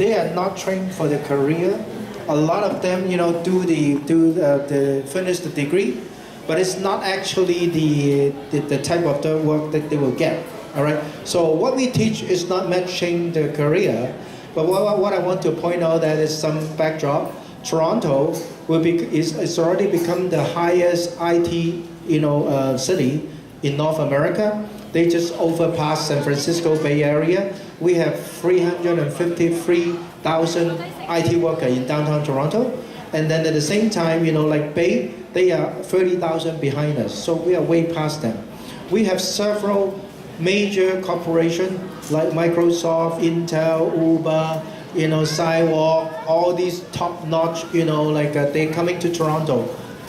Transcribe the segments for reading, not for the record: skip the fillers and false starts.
they are not trained for the career. A lot of them, finish the degree, but it's not actually the type of the work that they will get. All right. So what we teach is not matching the career, but what I want to point out that is some backdrop. Toronto is already become the highest IT city in North America. They just overpassed San Francisco Bay Area. We have 353,000 IT workers in downtown Toronto, and then at the same time, like Bay, they are 30,000 behind us. So we are way past them. We have several major corporations like Microsoft, Intel, Uber, Sidewalk, all these top-notch, they're coming to Toronto,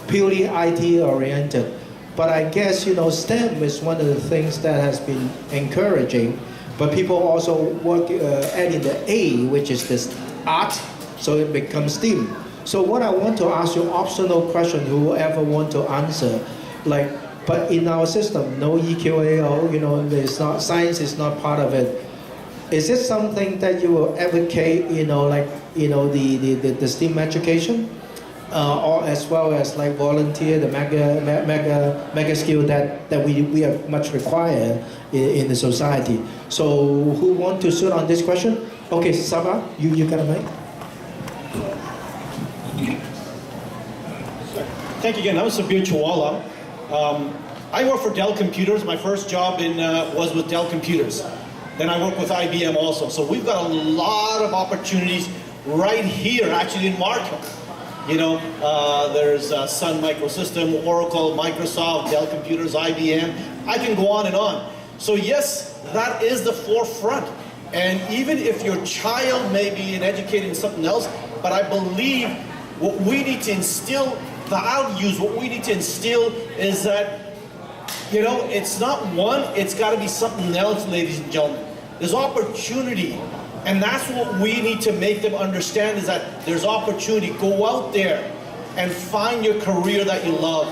purely IT oriented. But I guess, STEM is one of the things that has been encouraging, but people also add in the A, which is this art, so it becomes STEAM. So what I want to ask you, optional question, whoever want to answer, but in our system, no EQAO, there's not, science is not part of it. Is it something that you will advocate, the STEAM education, or as well as like volunteer, the mega skill that we are much required in the society? So who want to shoot on this question? Okay, Sabah, you got a mic. Thank you again. I'm Sabir Chawala. I work for Dell Computers. My first job was with Dell Computers. Then I work with IBM also. So we've got a lot of opportunities right here, actually in Markham. There's Sun Microsystem, Oracle, Microsoft, Dell Computers, IBM. I can go on and on. So yes, that is the forefront. And even if your child may be educated in something else, but I believe what we need to instill values, what we need to instill is that, it's not one, it's got to be something else, ladies and gentlemen. There's opportunity, and that's what we need to make them understand, is that there's opportunity. Go out there and find your career that you love.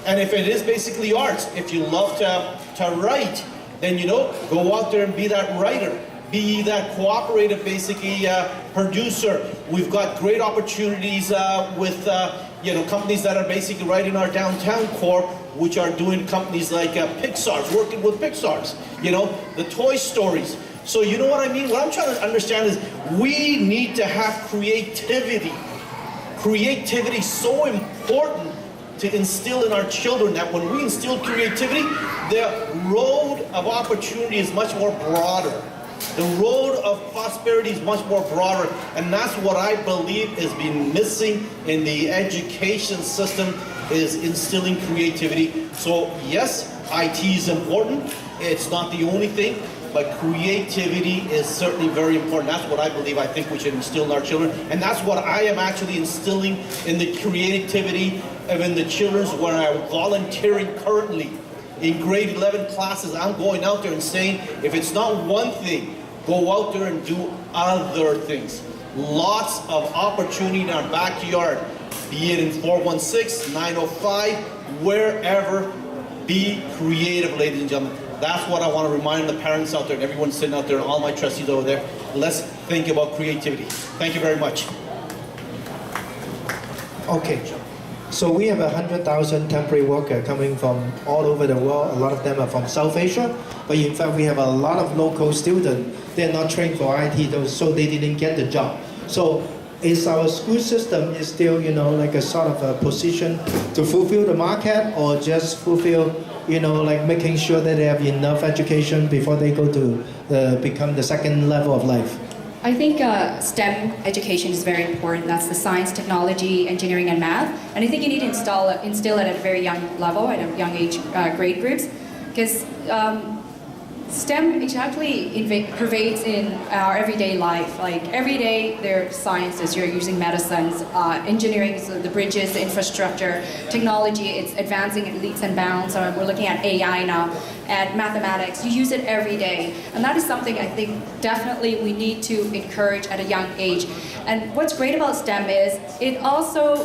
And if it is basically arts, if you love to write, then go out there and be that writer. Be that cooperative, basically, producer. We've got great opportunities with companies that are basically right in our downtown core, which are doing companies like Pixar's, working with Pixar's, the Toy Stories. So you know what I mean? What I'm trying to understand is we need to have creativity. Creativity is so important to instill in our children, that when we instill creativity, the road of opportunity is much more broader. The road of prosperity is much more broader, and that's what I believe has been missing in the education system, is instilling creativity. So yes, IT is important. It's not the only thing, but creativity is certainly very important. That's what I believe, I think we should instill in our children, and that's what I am actually instilling in the creativity of in the children's, where I'm volunteering currently. In grade 11 classes, I'm going out there and saying, if it's not one thing, go out there and do other things. Lots of opportunity in our backyard, be it in 416, 905, wherever. Be creative, ladies and gentlemen. That's what I want to remind the parents out there, and everyone sitting out there, and all my trustees over there. Let's think about creativity. Thank you very much. Okay. So we have 100,000 temporary workers coming from all over the world. A lot of them are from South Asia, but in fact we have a lot of local students. They're not trained for IT, so they didn't get the job. So is our school system is still, like a sort of a position to fulfill the market, or just fulfill, making sure that they have enough education before they go to become the second level of life? I think STEM education is very important. That's the science, technology, engineering, and math. And I think you need to instill it at a very young level, at a young age grade groups, because STEM actually pervades in our everyday life. Like every day there are sciences, you're using medicines, engineering, so the bridges, the infrastructure, technology, it's advancing in leaps and bounds. We're looking at AI now, and mathematics, you use it every day. And that is something I think definitely we need to encourage at a young age. And what's great about STEM is it also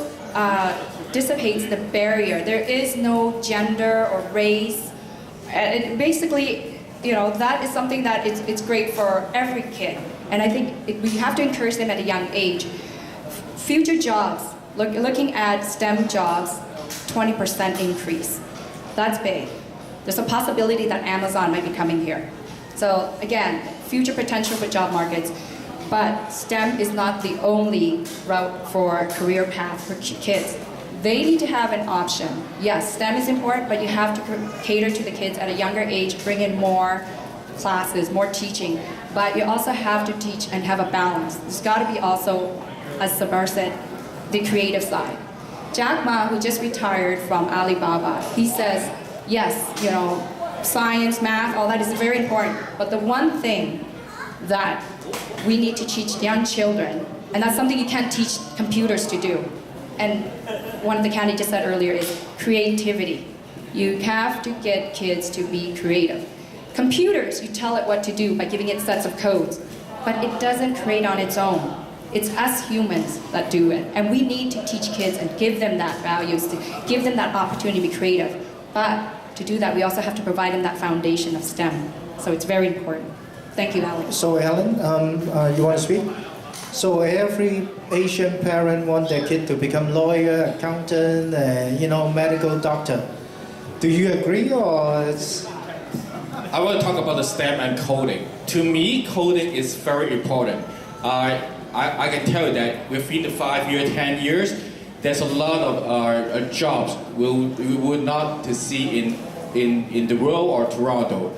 dissipates the barrier. There is no gender or race. It basically, that is something that it's great for every kid. And I think we have to encourage them at a young age. Future jobs, looking at STEM jobs, 20% increase. That's big. There's a possibility that Amazon might be coming here. So again, future potential for job markets, but STEM is not the only route for career path for kids. They need to have an option. Yes, STEM is important, but you have to cater to the kids at a younger age, bring in more classes, more teaching, but you also have to teach and have a balance. There's got to be also, as Sabar said, the creative side. Jack Ma, who just retired from Alibaba, he says, yes, science, math, all that is very important, but the one thing that we need to teach young children, and that's something you can't teach computers to do, and one of the candidates said earlier is creativity. You have to get kids to be creative. Computers, you tell it what to do by giving it sets of codes, but it doesn't create on its own. It's us humans that do it, and we need to teach kids and give them that values, to give them that opportunity to be creative. But to do that, we also have to provide them that foundation of STEM. So it's very important. Thank you, Alex. So Helen, you want to speak? So every Asian parent wants their kid to become lawyer, accountant, medical doctor. Do you agree, or it's... I want to talk about the STEM and coding. To me, coding is very important. I can tell you that within the 5 years, 10 years, there's a lot of jobs we would not to see in the world or Toronto.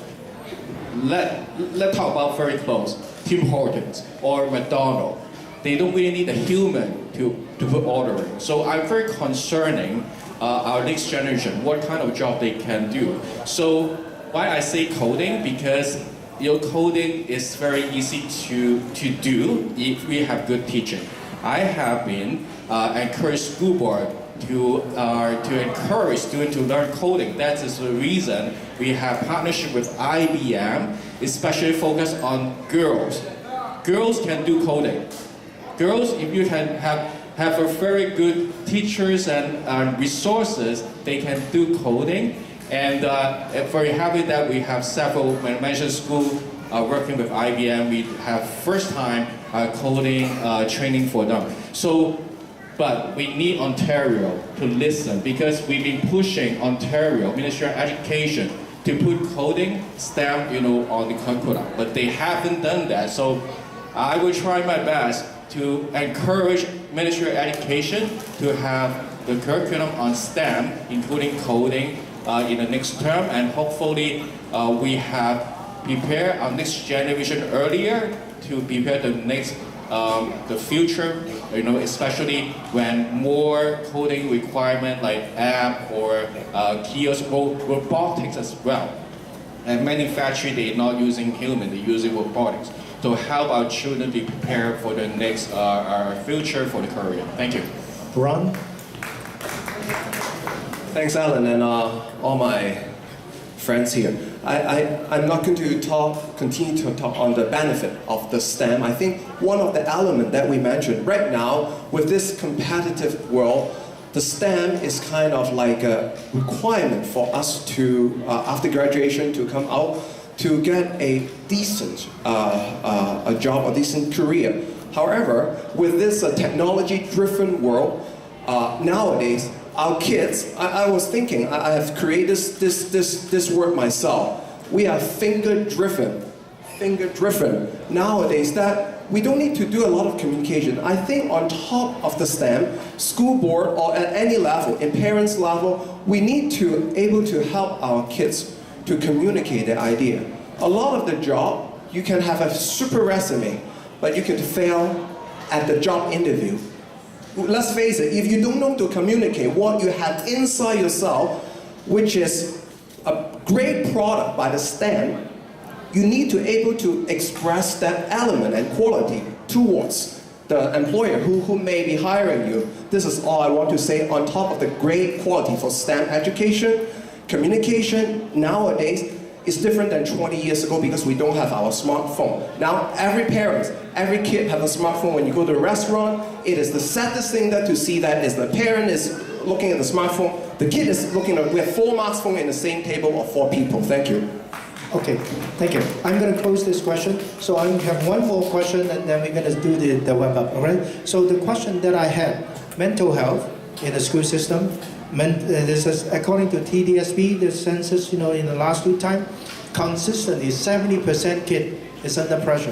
Let's talk about very close. Tim Hortons or McDonald's. They don't really need a human to put ordering. So I'm very concerning our next generation, what kind of job they can do. So why I say coding, because coding is very easy to do if we have good teaching. I have been encouraged school board to encourage students to learn coding. That is the reason we have partnership with IBM, especially focused on girls. Girls can do coding. Girls, if you can have a very good teachers and resources, they can do coding. And very happy that we have several, when I mentioned school, working with IBM, we have first time coding training for them. So, but we need Ontario to listen, because we've been pushing Ontario, Ministry of Education, to put coding, STEM, on the curriculum. But they haven't done that. So I will try my best to encourage Ministry of Education to have the curriculum on STEM, including coding, in the next term, and hopefully we have prepared our next generation earlier to prepare the next, the future, especially when more coding requirement like app or kiosk, robotics as well. And manufacturing, they're not using human, they're using robotics. To help our children be prepared for the next future for the career. Thank you. Ron? Thanks, Alan, and all my friends here. I'm not going to continue to talk on the benefit of the STEM. I think one of the elements that we mentioned right now, with this competitive world, the STEM is kind of like a requirement for us to, after graduation, to come out to get a decent a job, a decent career. However, with this technology-driven world, nowadays, our kids, I was thinking, I have created this word myself. We are finger-driven. Nowadays, that we don't need to do a lot of communication. I think on top of the STEM, school board or at any level, in parents level, we need to able to help our kids to communicate their idea. A lot of the job, you can have a super resume, but you can fail at the job interview. Let's face it, if you don't know to communicate what you have inside yourself, which is a great product by the STEM, you need to able to express that element and quality towards the employer who may be hiring you. This is all I want to say on top of the great quality for STEM education. Communication nowadays is different than 20 years ago because we don't have our smartphone. Now every parent, every kid have a smartphone. When you go to a restaurant, it is the saddest thing that to see that is the parent is looking at the smartphone, the kid is looking at, we have 4 smartphones in the same table of 4 people. Thank you. Okay, thank you. I'm going to close this question. So I have one more question, and then we're going to do the wrap up. All right. So the question that I had: mental health in the school system. This is according to TDSB, the census. In the last 2 times, consistently 70% kid is under pressure.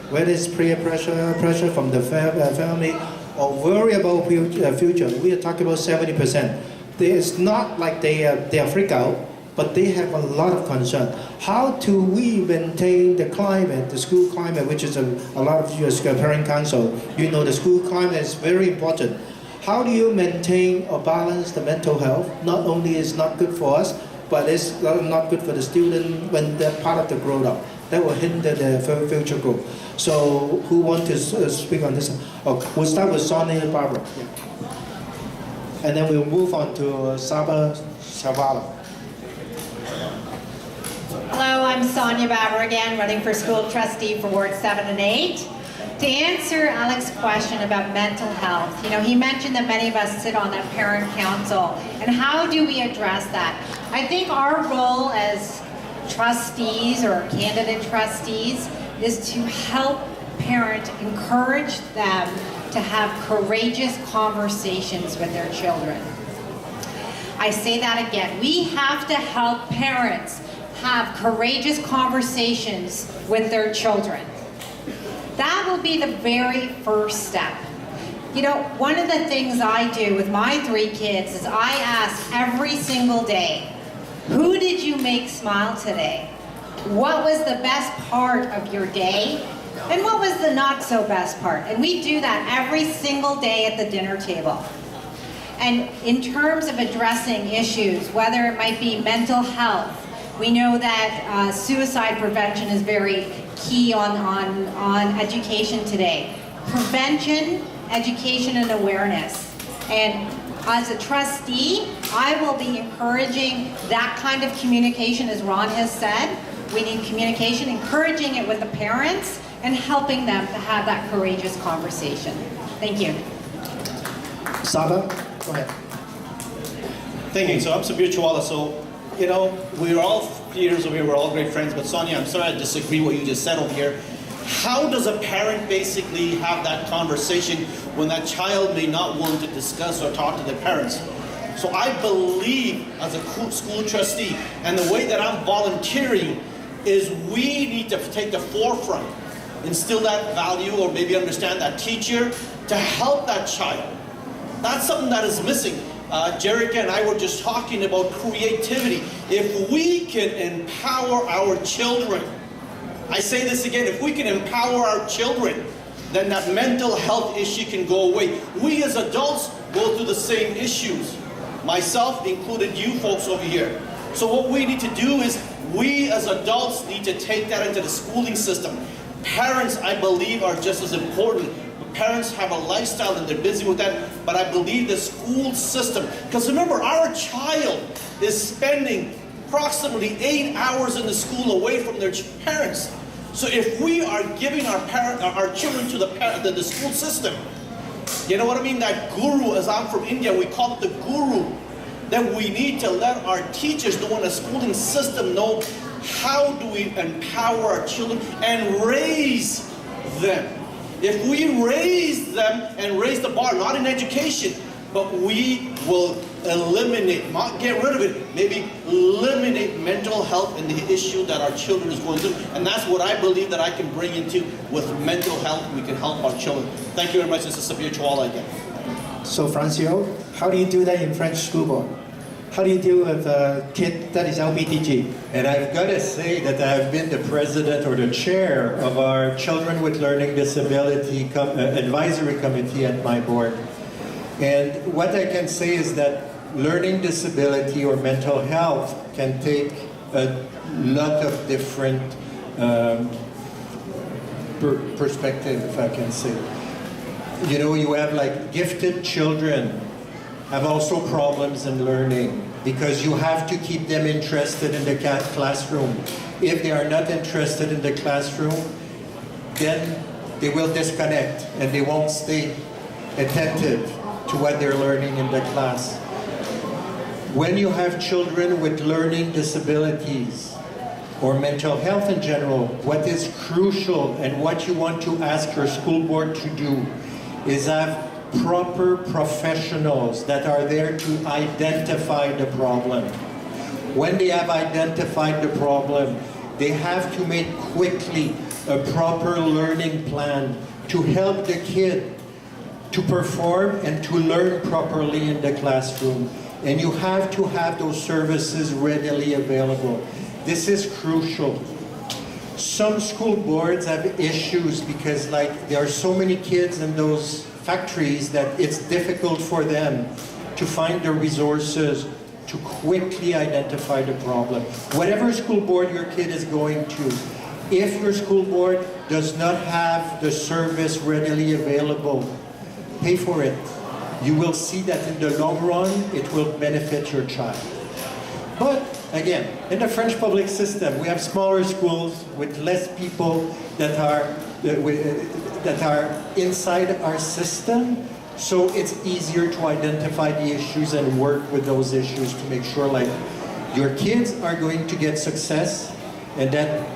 Whether it's peer pressure, pressure from the family, or worry about future. We are talking about 70%. It's not like they are freak out, but they have a lot of concern. How do we maintain the climate, the school climate, which is a lot of your parent council, the school climate is very important. How do you maintain or balance the mental health? Not only is not good for us, but it's not good for the student when they're part of the grown up. That will hinder the future growth. So who wants to speak on this? Okay, we'll start with Sonia and Barbara. Yeah. And then we'll move on to Saba Shavala. Hello, I'm Sonia Baber again, running for school trustee for Ward 7 and 8. To answer Alex's question about mental health, he mentioned that many of us sit on that parent council, and how do we address that? I think our role as trustees or candidate trustees is to help parents, encourage them to have courageous conversations with their children. I say that again, we have to help parents have courageous conversations with their children. That will be the very first step. One of the things I do with my 3 kids is I ask every single day, who did you make smile today? What was the best part of your day? And what was the not so best part? And we do that every single day at the dinner table. And in terms of addressing issues, whether it might be mental health, we know that suicide prevention is very key on education today. Prevention, education, and awareness. And as a trustee, I will be encouraging that kind of communication, as Ron has said. We need communication, encouraging it with the parents, and helping them to have that courageous conversation. Thank you. Saba, go ahead. Thank you. So I'm Sabir Chawala. So, we're all peers over here, we're all great friends, but Sonia, I'm sorry I disagree with what you just said over here. How does a parent basically have that conversation when that child may not want to discuss or talk to their parents? So I believe as a school trustee, and the way that I'm volunteering is we need to take the forefront, instill that value, or maybe understand that teacher to help that child. That's something that is missing. Jerica and I were just talking about creativity. If we can empower our children, I say this again, if we can empower our children, then that mental health issue can go away. We as adults go through the same issues. Myself included, you folks over here. So what we need to do is, we as adults need to take that into the schooling system. Parents, I believe, are just as important. Parents have a lifestyle and they're busy with that, but I believe the school system, because remember, our child is spending approximately 8 hours in the school away from their parents. So if we are giving our children to the school system, you know what I mean, that guru, as I'm from India, we call it the guru, then we need to let our teachers know in the schooling system know how do we empower our children and raise them. If we raise them and raise the bar, not in education, but we will eliminate, not get rid of it, maybe eliminate mental health and the issue that our children is going through. And that's what I believe that I can bring into with mental health. We can help our children. Thank you very much. This is Sabir Chawala again. So Francio, how do you do that in French school board? How do you deal with a kid that is LBTG? And I've got to say that I've been the president or the chair of our Children with Learning Disability Advisory Committee at my board. And what I can say is that learning disability or mental health can take a lot of different perspective, if I can say. You have like gifted children have also problems in learning because you have to keep them interested in the classroom. If they are not interested in the classroom, then they will disconnect and they won't stay attentive to what they're learning in the class. When you have children with learning disabilities, or mental health in general, what is crucial and what you want to ask your school board to do is have proper professionals that are there to identify the problem. When they have identified the problem, they have to make quickly a proper learning plan to help the kid to perform and to learn properly in the classroom. And you have to have those services readily available. This is crucial. Some school boards have issues because there are so many kids in those factories that it's difficult for them to find the resources to quickly identify the problem. Whatever school board your kid is going to, if your school board does not have the service readily available, pay for it. You will see that in the long run, it will benefit your child. But again, in the French public system, we have smaller schools with less people that are inside our system. So it's easier to identify the issues and work with those issues to make sure your kids are going to get success and that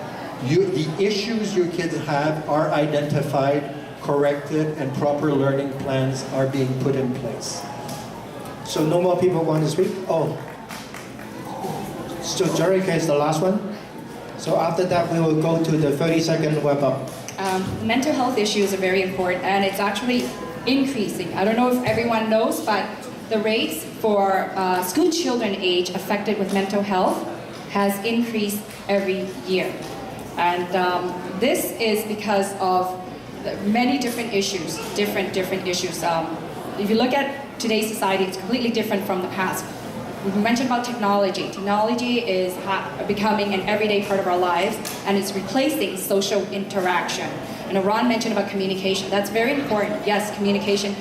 the issues your kids have are identified, corrected, and proper learning plans are being put in place. So no more people want to speak? Oh. So Jerica is the last one. So after that, we will go to the 30-second wrap up. Mental health issues are very important, and it's actually increasing. I don't know if everyone knows, but the rates for school children age affected with mental health has increased every year. And this is because of many different issues, different issues. If you look at today's society, it's completely different from the past. We mentioned about technology. Technology is becoming an everyday part of our lives, and it's replacing social interaction. And Ron mentioned about communication. That's very important. Yes, communication.